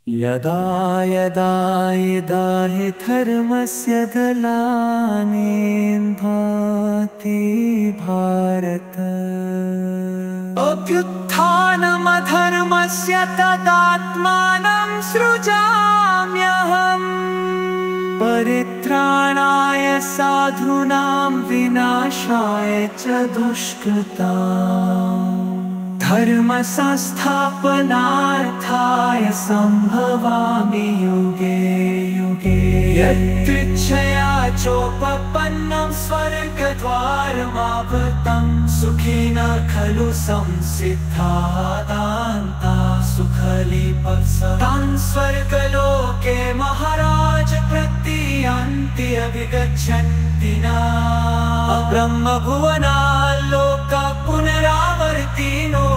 यदा यदा यदा हि धर्मस्य ग्लानिर्भवति भारत अभ्युत्थानमधर्मस्य तदात्मानं सृजाम्यहम् परित्राणाय साधूनां विनाशाय च दुष्कृताम् धर्म संस्थापनार्थाय संभवामि युगे युगे यदृच्छया चोपपन्नं स्वर्गद्वारमावृतं सुखिनः खलु संसिद्धाः सुखलिपत्सतान् स्वर्गलोके महाराज प्रतीयन्ति अभिगच्छन्ति न ब्रह्मभुवनाल्लोका पुनरावर्तिनो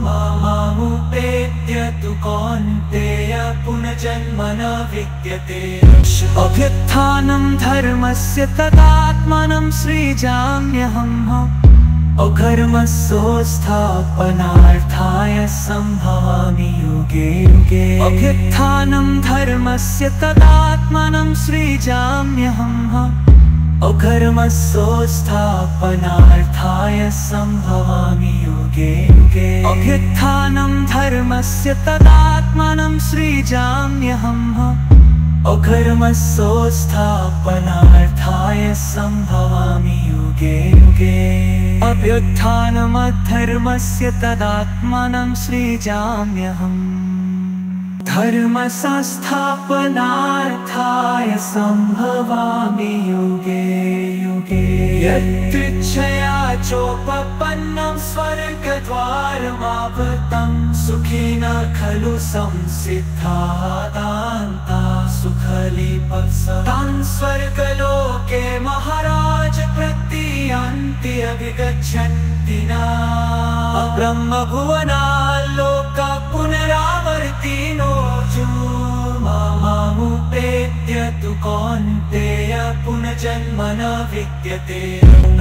मामुपेत्य तु कौन्तेय पुनर्जन्म न विद्यते अभ्युत्थानं धर्मस्य तदात्मानं सृजाम्यहम् अकर्मसोत्थापनार्थाय सम्भवामि युगे युगे अभ्युत्थानं धर्मस्य तदात्मानं सृजाम्यहम् अकर्मसोत्थापनार्थाय सम्भवामि युगे युगे अभ्युत्थानं धर्मस्य तदात्मानं सृजाम्यहम् अकर्मसोत्थापनार्थाय सम्भवामि युगे युगे अभ्युत्थानमधर्मस्य तदात्मानं सृजाम्यहम् धर्म संस्थापनार्थाय सम्भवामि युगे युगे यदृच्छया चोपपन्नं स्वर्गद्वारमावृतं सुखिनः खलु संसिद्धाः सुखलिपत्सतान् स्वर्गलोके महाराज प्रतीयन्ति अभिगच्छन्ति न ब्रह्मभुवनाल्लोका पुनरावर्तिनो मामुपेत्य तु कौन्तेय पुनर्जन्म न विद्यते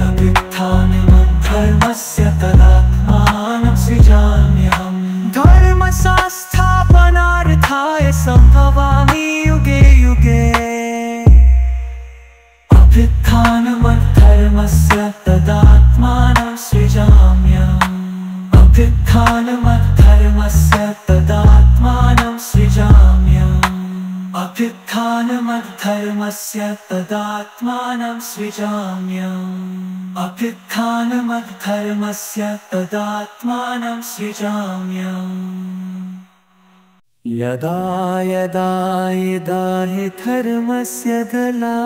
अभ्युत्थानं धर्मस्य तदात्मानं सृजाम्यहम् धर्म संस्थापनार्थाय सम्भवामि युगे युगे अभ्युत्थानं धर्मस्य तदात्मानं सृजाम्यहम् अभ्युत्थानं धर्मस्य तदात्मानं सृजाम्यहम् अभ्युत्थानं धर्मस्य तदात्मानं सृजाम्यहम् अभ्युत्थानं धर्मस्य तदात्मानं सृजाम्यहम् यदा यदा यदा हि धर्मस्य ग्लानिर्भवति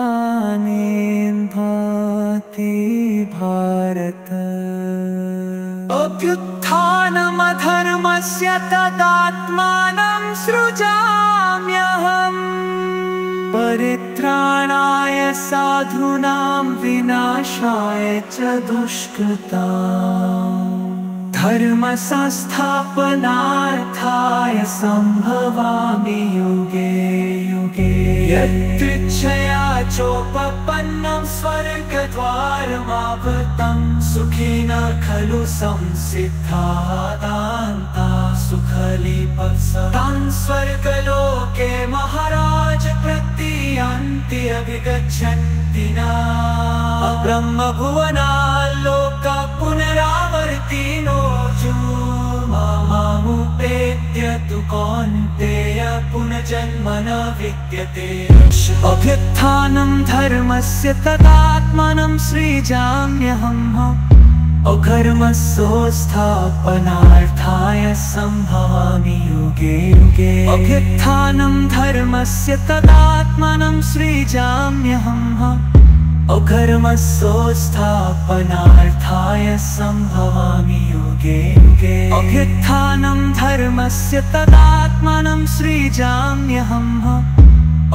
भारत अभ्युत्थानमधर्मस्य तदात्मानं सृजाम्यहम् परित्राणाय साधूनां विनाशाय च दुष्कृताम् धर्म संस्थापनार्थाय सम्भवामि युगे युगे यदृच्छया चोपपन्नं स्वर्गद्वारमावृतं सुखिनः खलु संसिद्धाः सुखलिपत्सतान् स्वर्गलोके महाराज प्रतीयन्ति अभिगच्छन्ति न ब्रह्मभुवनाल्लोका पुनरावर्तिनो मामुपेत्य तु कौन्तेय पुनर्जन्म न विद्यते अभ्युत्थानं धर्मस्य तदात्मानं सृजाम्यहम् अकर्मसोत्थापनार्थाय सम्भवामि युगे युगे अभ्युत्थानं धर्मस्य तदात्मानं सृजाम्यहम् अकर्मसोत्थापनार्थाय सम्भवामि युगे युगे अभ्युत्थानं धर्मस्य तदात्मानं सृजाम्यहम्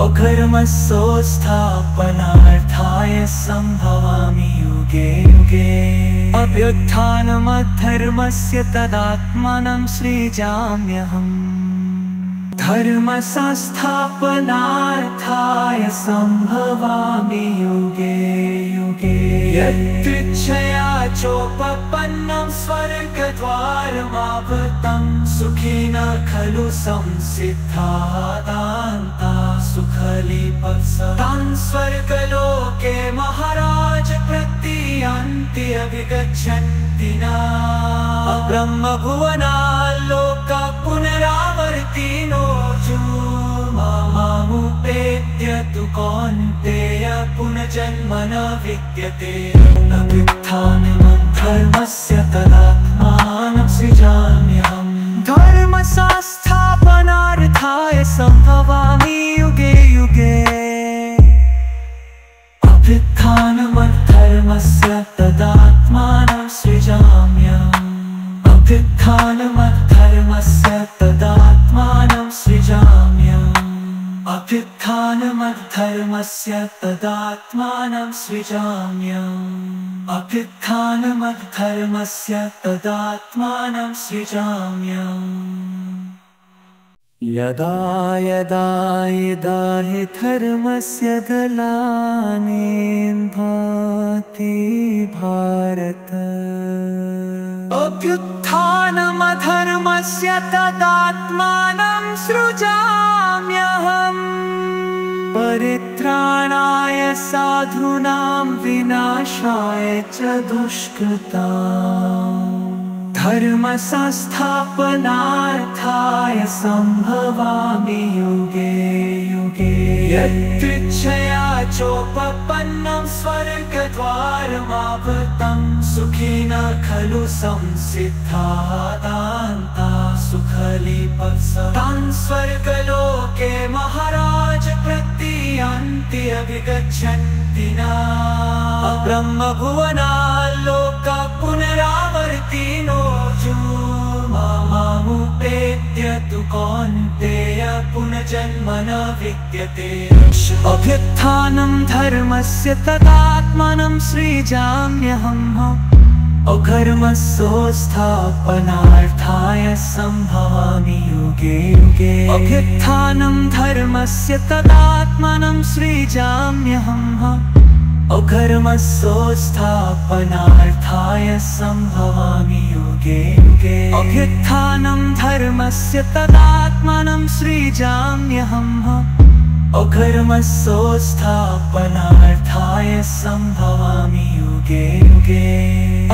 अकर्मसोत्थापनार्थाय सम्भवामि युगे युगे अभ्युत्थानमधर्मस्य तदात्मानं सृजाम्यहम् धर्म संस्थापनार्थाय सम्भवामि युगे युगे। यत्तृच्छया चोपपन्नं स्वर्गद्वारमावृतं सुखिनः खलु संसिद्धाः सुखलिपत्सतां स्वर्गलोके महाराज प्रतीयन्ति अभिगच्छन्ति न। ब्रह्मभुवनाल्लोका पुनरावर्तिनो मामुपेत्य तु कौन्तेय पुनर्जन्म न विद्यते। अभ्युत्थानं धर्मस्य तदात्मानं सृजाम्यहम्। धर्म संस्थापनार्थाय सम्भवामि युगे युगे। अभ्युत्थानं धर्मस्य तदात्मानं सृजाम्यहम्। अभ्युत्थानं धर्मस्य तदात्मानं सृजाम्यहम्। अभ्युत्थानं धर्मस्य तदात्मानं सृजाम्यहम्। अभ्युत्थानं धर्मस्य तदात्मानं सृजाम्यहम्। यदा यदा हि धर्मस्य ग्लानिर्भवति भारत। अभ्युत्थानं धर्मस्य तदात्मानं सृजाम्यहम्। परित्राणाय साधूनां विनाशाय च दुष्कृताम्। धर्म संस्थापनार्थाय सम्भवामि युगे युगे। यत्तृच्छया चोपपन्नं स्वर्गद्वारमावृतं सुखिनः खलु संसिद्धाः सुखलिपत्सतां स्वर्गलोके महाराज प्रतीयन्ति अभिगच्छन्ति न। ब्रह्मभुवनाल्लोका पुनरावर्तिनो मामुपेत्य तु कौन्तेय पुनर्जन्म न विद्यते। अभ्युत्थानं धर्मस्य तदात्मानं सृजाम्यहम्। अकर्मसोत्थापनार्थाय सम्भवामि युगे युगे। अभ्युत्थानं धर्मस्य तदात्मानं सृजाम्यहम्। अकर्मसोत्थापनार्थाय सम्भवामि युगे युगे। अभ्युत्थानं धर्मस्य तदात्मानं सृजाम्यहम्। अकर्मसोत्थापनार्थाय सम्भवामि युगे युगे।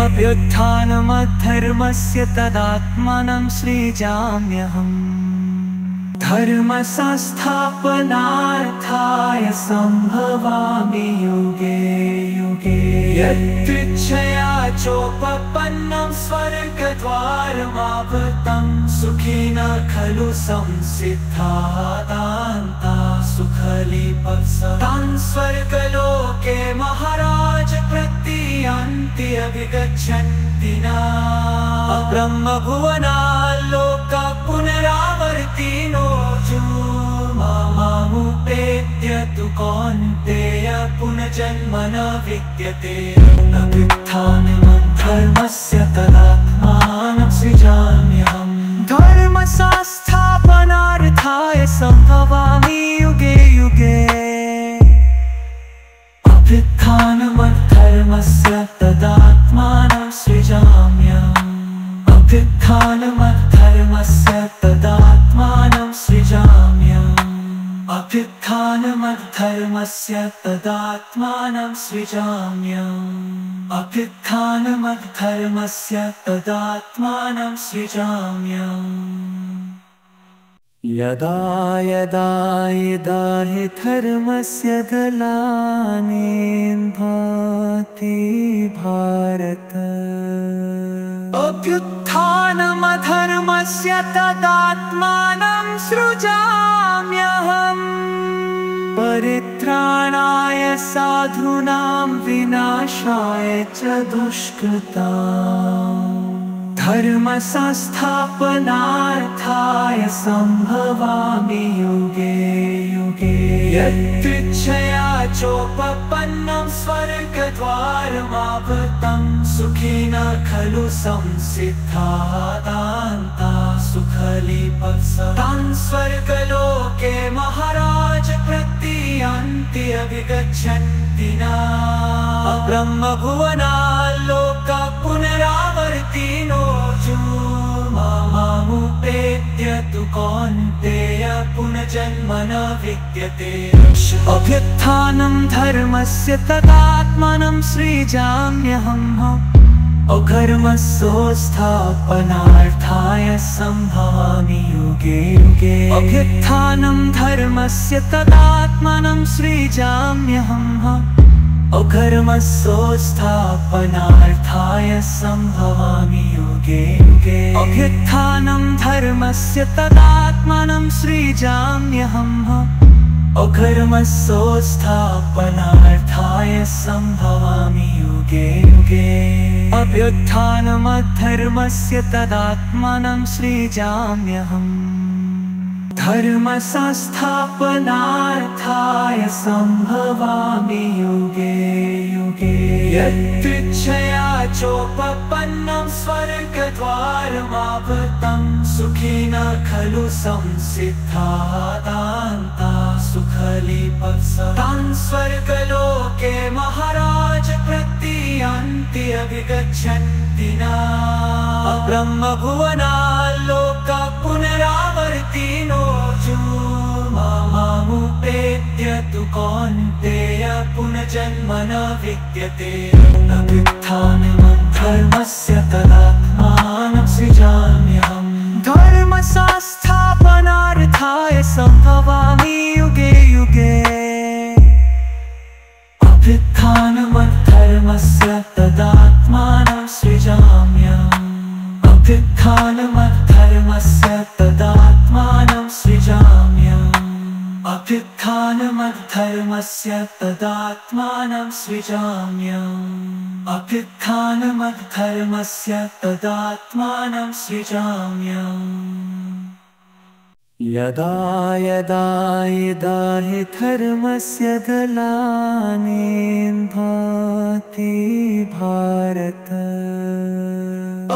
अभ्युत्थानं धर्मस्य तदात्मानं सृजाम्यहम्। धर्म संस्थापनार्थाय सम्भवामि युगे युगे। यत्तृच्छया चोपपन्नं स्वर्गद्वारमावृतं सुखिनः खलु संसिद्धाः सुखलिपत्सतां स्वर्गलोके महाराज प्रतीयन्ति अभिगच्छन्ति न। ब्रह्मभुवनाल्लोका पुनरावर्तिनो मामुपेत्य तु कौन्तेय पुनर्जन्म न विद्यते। अभ्युत्थानं धर्मस्य तदात्मानं सृजाम्यहम्। धर्म संस्थापनार्थाय सम्भवामि युगे युगे। अभ्युत्थानं धर्मस्य तदात्मानं सृजाम्यहम्। अभ्युत्थानं धर्मस्य तदात्मानं सृजाम्यहम्। अभ्युत्थानं धर्मस्य तदात्मानं सृजाम्यहम्। अभ्युत्थानं धर्मस्य तदात्मानं सृजाम्यहम्। यदा यदा हि धर्मस्य ग्लानिर्भवति भारत। अभ्युत्थानं धर्मस्य तदात्मानं सृजाम्यहम्। परित्राणाय साधूनां विनाशाय च दुष्कृताम्। धर्म संस्थापनार्थाय सम्भवामि युगे युगे। यत्तृच्छया चोपपन्नं स्वर्गद्वारमावृतं सुखिनः खलु संसिद्धाः सुखलीपस्तान् स्वर्गलोके महाराज प्रतीयान्ति अभिगच्छन्ति न ब्रह्मभुवनाल्लोका पुनरावर्तिनो मामुपेत्य तु कौन्तेय पुनर्जन्म न विद्यते अभ्युत्थानं धर्मस्य तदात्मानं सृजाम्यहम् अकर्मसोत्थापनार्थाय सम्भवामि युगे युगे अभ्युत्थानं धर्मस्य तदात्मानं सृजाम्यहम् अकर्मसोत्थापनार्थाय सम्भवामि युगे युगे अभ्युत्थानं धर्मस्य तदात्मानं सृजाम्यहम् अकर्मसोत्थापनार्थाय सम्भवामि युगे युगे अभ्युत्थानमधर्मस्य तदात्मानं सृजाम्यहम् धर्मसंस्थापनार्थाय सम्भवामि युगे युगे यत्तृच्छया चोपपन्नं स्वर्गद्वारमावृतं सुखिनः खलु संसिद्धाः दान्ता सुखलीपस्तान् स्वर्गलोके महाराज प्रतीयान्ति अभिगच्छन्ति न ब्रह्मभुवनाल्लोका पुनरावर्तिनो मामुपेत्य तु कौन्तेय पुनर्जन्म न विद्यते अभ्युत्थानमधर्मस्य तदात्मानं सृजाम्यहम् धर्मसंस्थापनार्थाय सम्भवामि युगे युगे अभ्युत्थानमधर्मस्य तदात्मानं सृजाम्यहम् अभ्युत्थानमधर्मस्य तदात्मानं सृजाम्यहम् अभ्युत्थानमधर्मस्य तदात्मानं सृजाम्यहम् अभ्युत्थानमधर्मस्य तदात्मानं सृजाम्यहम् यदा यदा हि धर्मस्य ग्लानिर्भवति भारत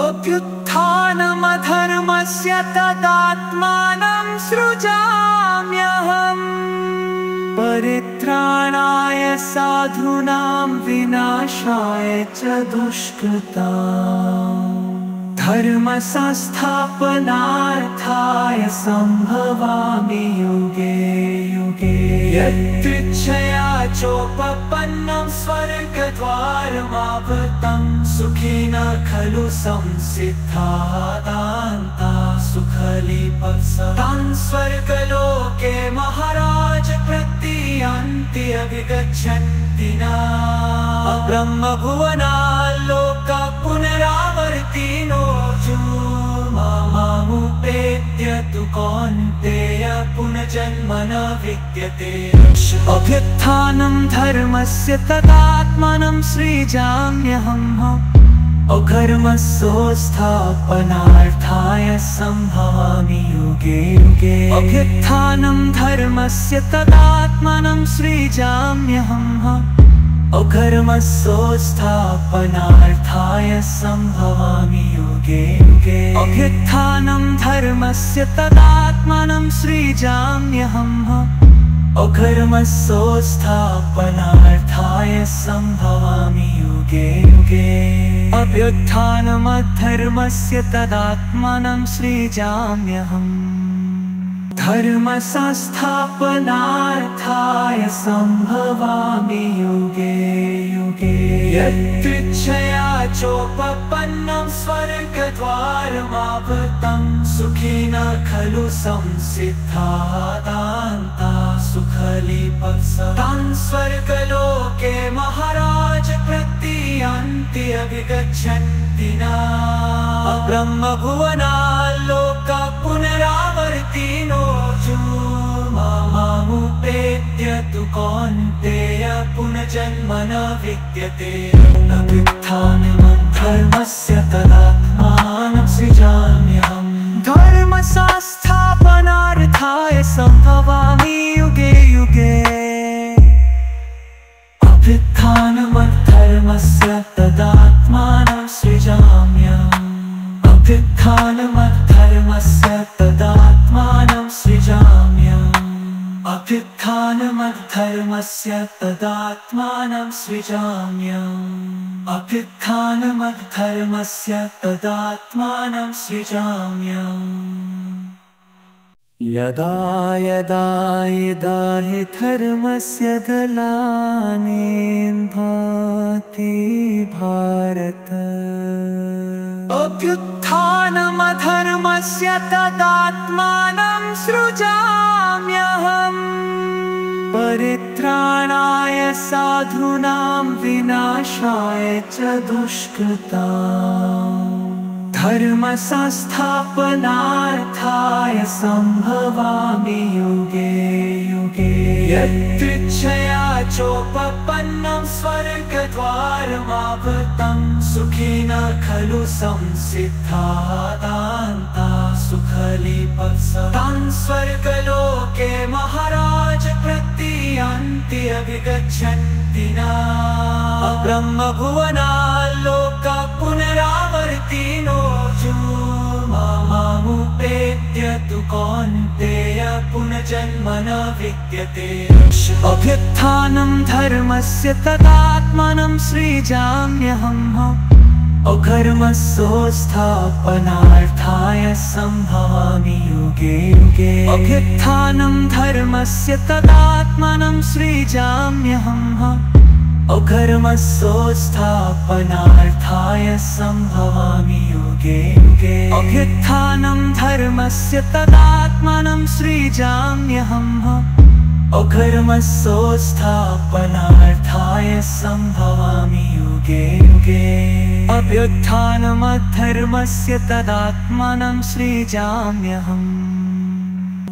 अभ्युत्थानमधर्मस्य तदात्मानं सृजाम्यहम् परित्राणाय साधूनां विनाशाय च दुष्कृताम् धर्मसंस्थापनार्थाय सम्भवामि युगे युगे यत्तृच्छया चोपपन्नं स्वर्गद्वारमावृतं सुखिनः खलु संसिद्धाः दान्ता सुखलीपस्तान् स्वर्गलोके महाराज प्रतीयान्ति अभिगच्छन्ति न ब्रह्मभुवनाल्लोका पुनरावर्तिनो मामुपेत्य तु कौन्तेय पुनर्जन्म न विद्यते अभ्युत्थानं धर्मस्य तदात्मानं सृजाम्यहम् अकर्मसोत्थापनार्थाय सम्भवामि युगे युगे अभ्युत्थानं धर्मस्य तदात्मानं सृजाम्यहम् अकर्मसोत्थापनार्थाय सम्भवामि युगे युगे अभ्युत्थानं धर्मस्य तदात्मानं सृजाम्यहम् अकर्मसोत्थापनार्थाय सम्भवामि युगे युगे अभ्युत्थानमधर्मस्य तदात्मानं सृजाम्यहम् धर्मसंस्थापनार्थाय सम्भवामि युगे युगे यत्तृच्छया चोपपन्नं स्वर्गद्वारमावृतं सुखिनः खलु संसिद्धाः दान्ता सुखलीपस्तान् स्वर्गलोके महाराज प्रतीयान्ति अभिगच्छन्ति न ब्रह्मभुवनाल्लोका पुनरावर्तिनो मामुपेत्य तु कौन्तेय पुनर्जन्म न विद्यते अभ्युत्थानमधर्मस्य तदात्मानं सृजाम्यहम् धर्मसंस्थापनार्थाय सम्भवामि युगे युगे अभ्युत्थानमधर्मस्य तदात्मानं सृजाम्यहम् अभ्युत्थानमधर्मस्य अभ्युत्थानमद्धर्मस्य तदात्मानं सृजाम्यहम् अभ्युत्थानमद्धर्मस्य तदात्मानं सृजाम्यहम् यदा यदा हि धर्मस्य ग्लानिर्भवति भारत अभ्युत्थानमधर्मस्य तदात्मानं सृजाम्यहम् परित्राणाय साधूनां विनाशाय च दुष्कृताम् धर्म संस्थापनार्थाय संभवामि युगे युगे यदृच्छया चोपपन्नं स्वर्गद्वारमावृतं सुखिनः खलु संसिद्धाः दान्ताः सुखलिपत्सतान् स्वर्गलोके महाराज प्रतीयन्ति अभिगच्छन्ति न ब्रह्मभुवनाल्लोका पुनरावर्तिनो मामुपेत्य तु कौन्तेय पुनर्जन्म न विद्यते अभ्युत्थानं धर्मस्य तदात्मानं सृजाम्यहम् अकर्मसोत्थापनार्थाय संभवामि युगे युगे अभ्युत्थानं धर्मस्य तदात्मानं सृजाम्यहम् अकर्मसोत्थापनार्थाय संभवामि युगे युगे अभ्युत्थानं धर्मस्य तदात्मानं सृजाम्यहम् अकर्मसोत्थापनार्थाय संभवामि युगे युगे अभ्युत्थानमद्धर्मस्य तदात्मानं सृजाम्यहम्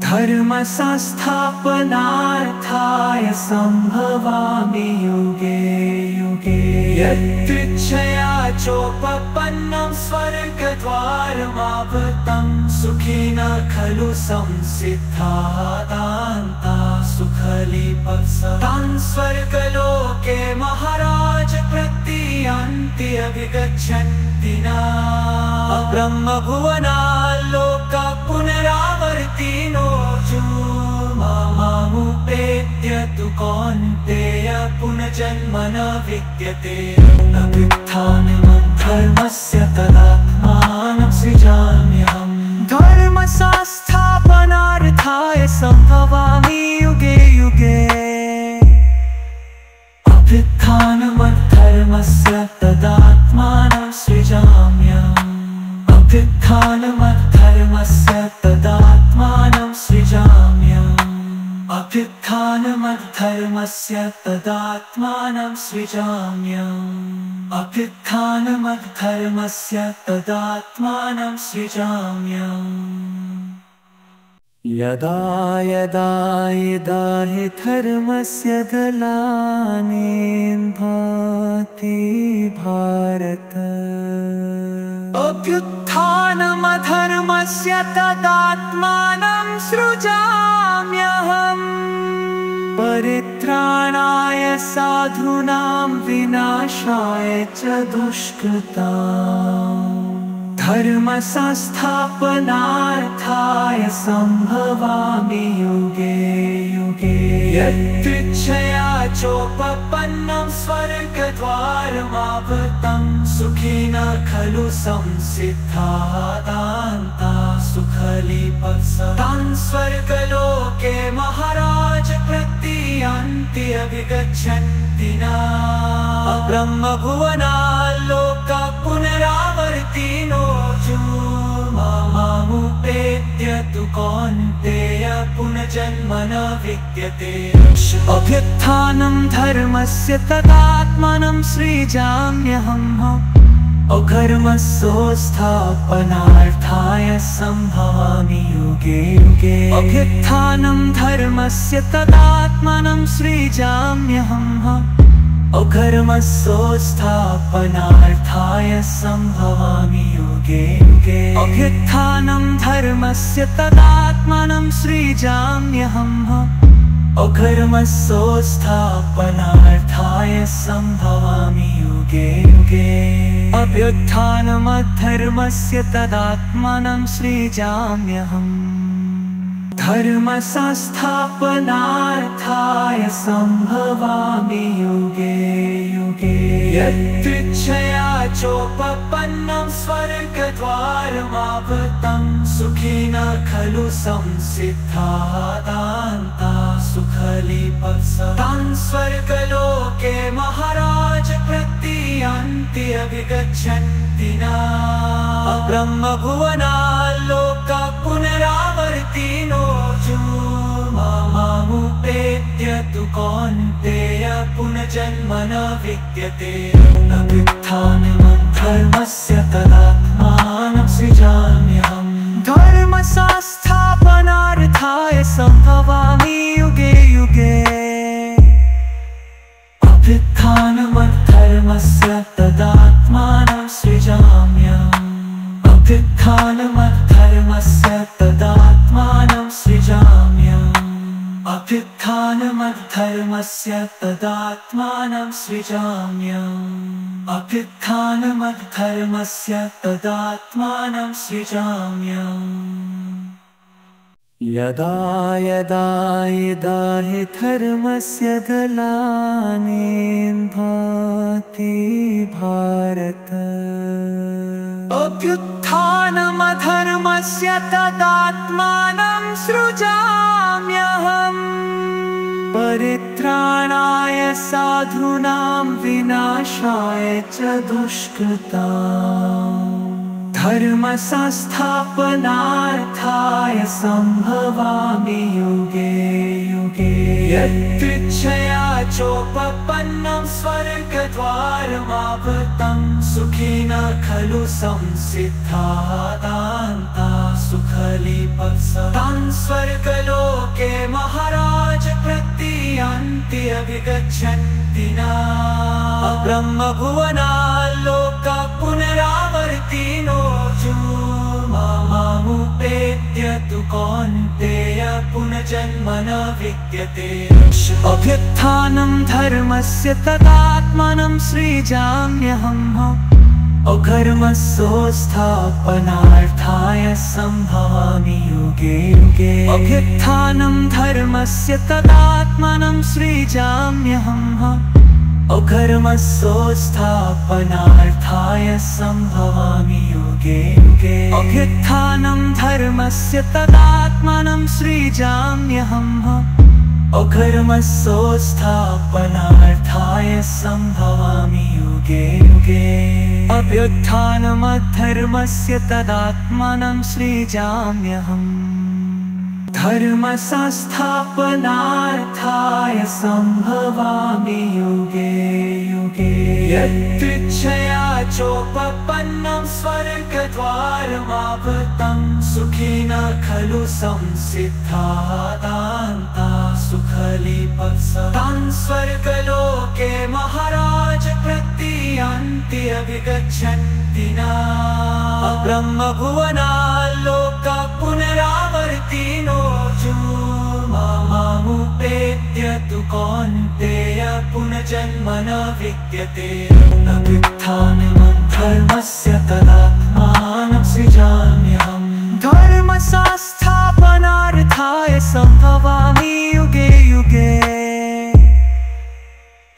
धर्म संस्थापनार्थाय संभवामि युगे युगे यदृच्छया चोपपन्नं स्वर्गद्वारमावृतं सुखिनः खलु संसिद्धाः दान्ताः सुखलिपत्सतान् स्वर्गलोके महाराज प्रतीयन्ति अभिगच्छन्ति न ब्रह्मभुवनाल्लोका पुनरावर्तिनो मामुपेत्य तु कौन्तेय पुनर्जन्म न विद्यते अभ्युत्थानमद्धर्मस्य तदात्मानं सृजाम्यहम् धर्म संस्थापनार्थाय संभवामि युगे युगे अभ्युत्थानमद्धर्मस्य तदात्मानं सृजाम्यहम् अभ्युत्थानमद्धर्मस्य तदात्मानं सृजाम्यहम् अभ्युत्थानमद्धर्मस्य तदात्मानं सृजाम्यहम् अभ्युत्थानमद्धर्मस्य तदात्मानं सृजाम्यहम् यदा यदा हि धर्मस्य ग्लानिर्भवति भारत अभ्युत्थानमधर्मस्य तदात्मानं सृजाम्यहम् परित्राणाय साधूनां विनाशाय च दुष्कृताम् धर्म संस्थापनार्थाय संभवामि युगे युगे यदृच्छया चोपपन्नं स्वर्गद्वारमावृतं सुखिनः खलु संसिद्धाः दान्ताः सुखलिपत्सतान् स्वर्गलोके महाराज प्रतीयन्ति अभिगच्छन्ति न ब्रह्मभुवनाल्लोका पुनरावर्तिनो मामुपेत्य तु कौन्तेय पुनर्जन्म न विद्यते अभ्युत्थानं धर्मस्य तदात्मानं सृजाम्यहम् अकर्मसोत्थापनार्थाय संभवामि युगे युगे अभ्युत्थानं धर्मस्य तदात्मानं सृजाम्यहम् अकर्मसोत्थापनार्थाय संभवामि युगे युगे अभ्युत्थानं धर्मस्य तदात्मानं सृजाम्यहम् अकर्मसोत्थापनार्थाय संभवामि युगे युगे अभ्युत्थानमद्धर्मस्य तदात्मानं सृजाम्यहम् धर्म संस्थापनार्थाय संभवामि युगे युगे। यत्तृच्छया चोपपन्नं स्वर्गद्वारमावृतं सुखिनः खलु संसिद्धाः सुखलिपस्तान् स्वर्गलोके महाराज प्रतीयन्ति अभिगच्छन्ति न। ब्रह्मभुवनाल्लोका पुनरावर्तिनो मामुपेत्य तु कौन्तेय पुनर्जन्म न विद्यते। अभ्युत्थानं धर्मस्य तदात्मानं सृजाम्यहम्। धर्म संस्थापनार्थाय संभवामि युगे युगे। अभ्युत्थानं धर्मस्य तदात्मानं सृजाम्यहम्। अभ्युत्थानं धर्मस्य तदात्मानं सृजाम्यहम्। अभ्युत्थानं धर्मस्य तदात्मानं सृजाम्यहम्। अभ्युत्थानं धर्मस्य तदात्मानं सृजाम्यहम्। यदा यदा हि धर्मस्य ग्लानिर्भवति भारत। अभ्युत्थानं धर्मस्य तदात्मानं सृजाम्यहम्। परित्राणाय साधूनां विनाशाय च दुष्कृताम्। धर्म संस्थापनार्थाय संभवामि युगे युगे। यत्तृच्छया चोपपन्नं स्वर्गद्वारमावृतं सुखिनः खलु संसिद्धाः सुखलिपस्तान् स्वर्गलोके महाराज प्रतीयन्ति अभिगच्छन्ति न। ब्रह्मभुवनाल्लोका पुनरावर्तिनो मामुपेत्य तु कौन्तेय पुनर्जन्म न विद्यते। अभ्युत्थानं धर्मस्य तदात्मानं सृजाम्यहम्। अधर्मसंस्थापनार्थाय संभवामि युगे युगे। अभ्युत्थानं धर्मस्य तदात्मानं सृजाम्यहम्। अधर्मसंस्थापनार्थाय संभवामि युगे युगे। अभ्युत्थानं धर्मस्य तदात्मानं सृजाम्यहम्। अधर्मसंस्थापनार्थाय संभवामि युगे युगे। अभ्युत्थानं धर्मस्य तदात्मानं सृजाम्यहम्। धर्म संस्थापनार्थाय संभवामि युगे युगे। यत्तृच्छया चोपपन्नं स्वर्गद्वारमावृतं सुखिनः खलु संसिद्धाः सुखलिपस्तान् स्वर्गलोके महाराज प्रतीयन्ति अभिगच्छन्ति न। ब्रह्मभुवनाल्लोका पुनरावर्तिनो मामुपेत्य तु कौन्तेय पुनर्जन्म न विद्यते। अभ्युत्थानं धर्मस्य तदात्मानं सृजाम्यहम्। धर्म संस्थापनार्थाय संभवामि युगे युगे।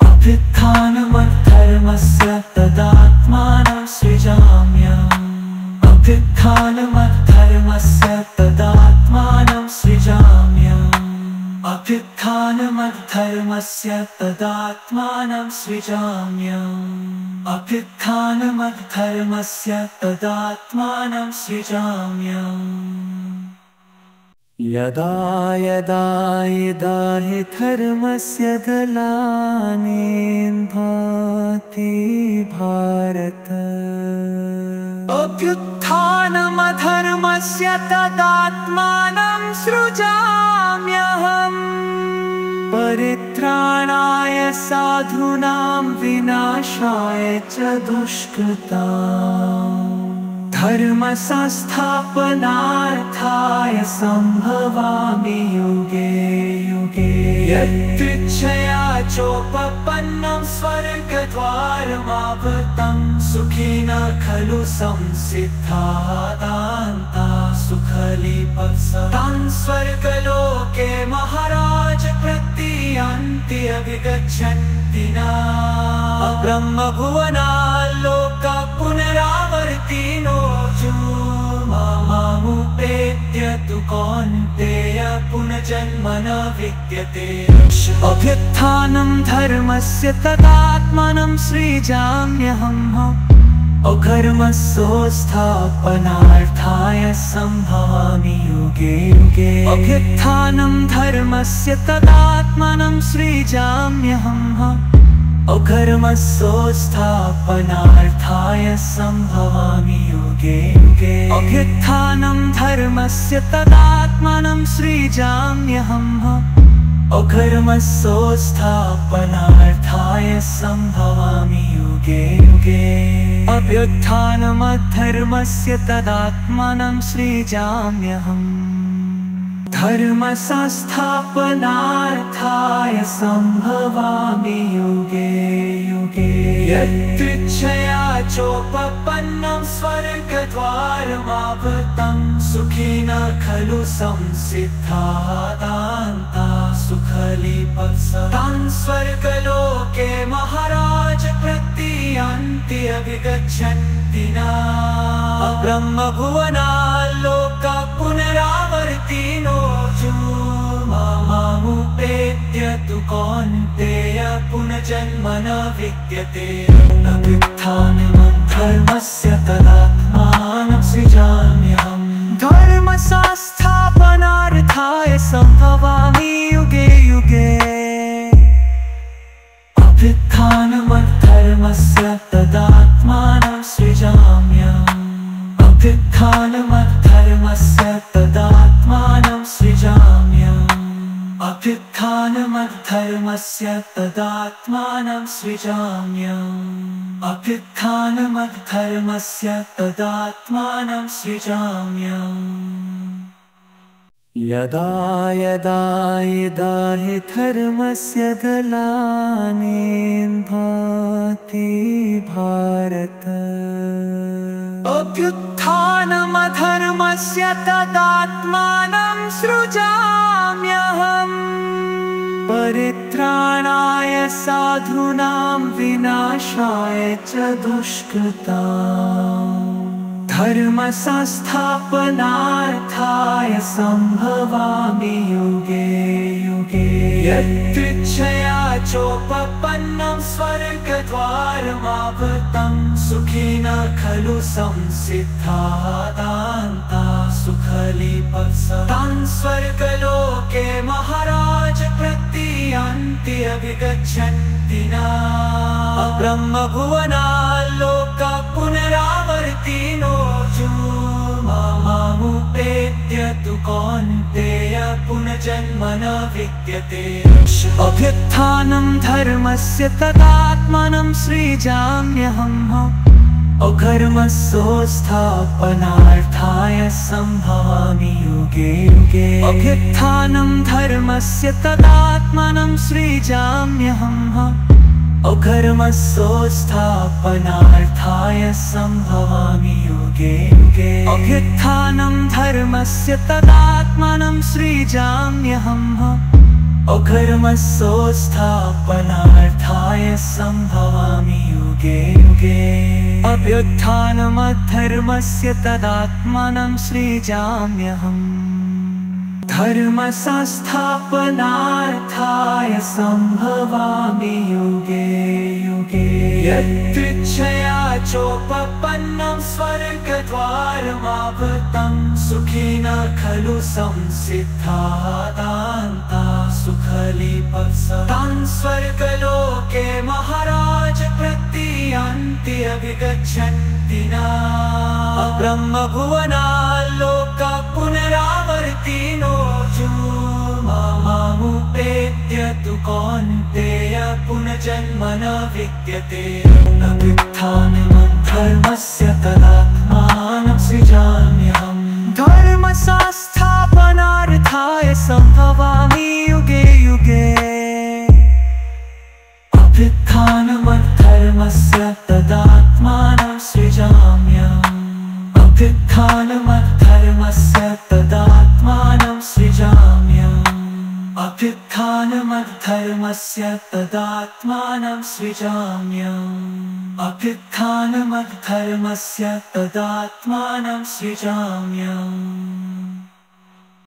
अभ्युत्थानं धर्मस्य तदात्मानं सृजाम्यहम्। अभ्युत्थानं धर्मस्य तदात्मानं सृजाम्यहम्। अभ्युत्थानं धर्मस्य तदात्मानं सृजाम्यहम्। अभ्युत्थानं धर्मस्य तदात्मानं सृजाम्यहम्। यदा यदा हि धर्मस्य ग्लानिर्भवति भारत। अभ्युत्थानं धर्मस्य तदात्मानं सृजाम्यहम्। परित्राणाय साधूनां विनाशाय च दुष्कृताम्। धर्म संस्थापनार्थाय संभवामि युगे युगे। यत्तृच्छया चोपपन्नं स्वर्गद्वारमावृतं सुखिनः खलु संसिद्धाः सुखलीपस्तान् स्वर्गलोके महाराज प्रतीयान्ति अभिगच्छन्ति न ब्रह्मभुवनाल्लोका पुनरावर्तिनो मामुपेत्य तु कौन्तेय पुनर्जन्म न विद्यते अभ्युत्थानं धर्मस्य तदात्मानं सृजाम्यहम् अकर्मसोत्थापनार्थाय सम्भवामि युगे युगे अभ्युत्थानं धर्मस्य तदात्मानं सृजाम्यहम् अकर्मसोत्थापनार्थाय सम्भवामि युगे युगे अभ्युत्थानं धर्मस्य तदात्मानं सृजाम्यहम् अकर्मसोत्थापनार्थाय सम्भवामि युगे युगे अभ्युत्थानमधर्मस्य तदात्मानं सृजाम्यहम् धर्मसंस्थापनार्थाय सम्भवामि युगे युगे यत्तृच्छया चोपपन्नं स्वर्गद्वारमावृतं सुखिनः खलु संसिद्धाः सुखलीपस्तान् स्वर्गलोके महाराज प्रतीयान्ति अभिगच्छन्ति न ब्रह्मभुवनाल्लोका पुनरावर्तिनो मामुपेत्य तु कौन्तेय पुनर्जन्म न विद्यते अभ्युत्थानं धर्मस्य तदात्मानं सृजाम्यहम् धर्मसंस्थापनार्थाय सम्भवामि युगे युगे अभ्युत्थानमधर्मस्य तदात्मानं सृजाम्यहम् अभ्युत्थानमधर्मस्य तदात्मानं सृजाम्यहम् अभ्युत्थानमधर्मस्य तदात्मानं सृजाम्यहम् अभ्युत्थानमधर्मस्य तदात्मानं सृजाम्यहम् यदा यदा हि धर्मस्य ग्लानिर्भवति भारत अभ्युत्थानमधर्मस्य तदात्मानं सृजाम्यहम् परित्राणाय साधूनां विनाशाय च दुष्कृताम् धर्मसंस्थापनार्थाय सम्भवामि युगे युगे यत्तृच्छया चोपपन्नं स्वर्गद्वारमावृतं सुखिनः खलु संसिद्धाः सुखलीपस्तान् स्वर्गलोके महाराज प्रतीयान्ति अभिगच्छन्ति न ब्रह्मभुवनाल्लोका पुनरावर्तिनो मामुपेत्य तु कौन्तेय पुनर्जन्म न विद्यते अभ्युत्थानं धर्मस्य तदात्मानं सृजाम्यहम् अकर्मसोत्थापनार्थाय सम्भवामि युगे युगे अभ्युत्थानं धर्मस्य तदात्मानं सृजाम्यहम् अकर्मसोत्थापनार्थाय सम्भवामि युगे युगे अभ्युत्थानं धर्मस्य तदात्मानं सृजाम्यहम् अकर्मसोत्थापनार्थाय सम्भवामि युगे युगे अभ्युत्थानमधर्मस्य तदात्मानं सृजाम्यहम् धर्मसंस्थापनार्थाय सम्भवामि युगे युगे यत्तृच्छया चोपपन्नं स्वर्गद्वारमावृतं सुखिनः खलु संसिद्धाः सुखलीपस्तान् स्वर्गलोके महाराज प्रतीयान्ति अभिगच्छन्ति न ब्रह्मभुवनाल्लोका पुनरावर्तिनो मामुपेत्य तु कौन्तेय पुनर्जन्म न विद्यते अभ्युत्थानं धर्मस्य तदात्मानं सृजाम्यहम् धर्मसंस्थापनार्थाय सम्भवामि युगे युगे अभ्युत्थानमधर्मस्य तदात्मानं सृजाम्यहम् अभ्युत्थानमधर्मस्य अभ्युत्थानमद्धर्मस्य तदात्मानं सृजाम्यहम् अभ्युत्थानमद्धर्मस्य तदात्मानं सृजाम्यहम्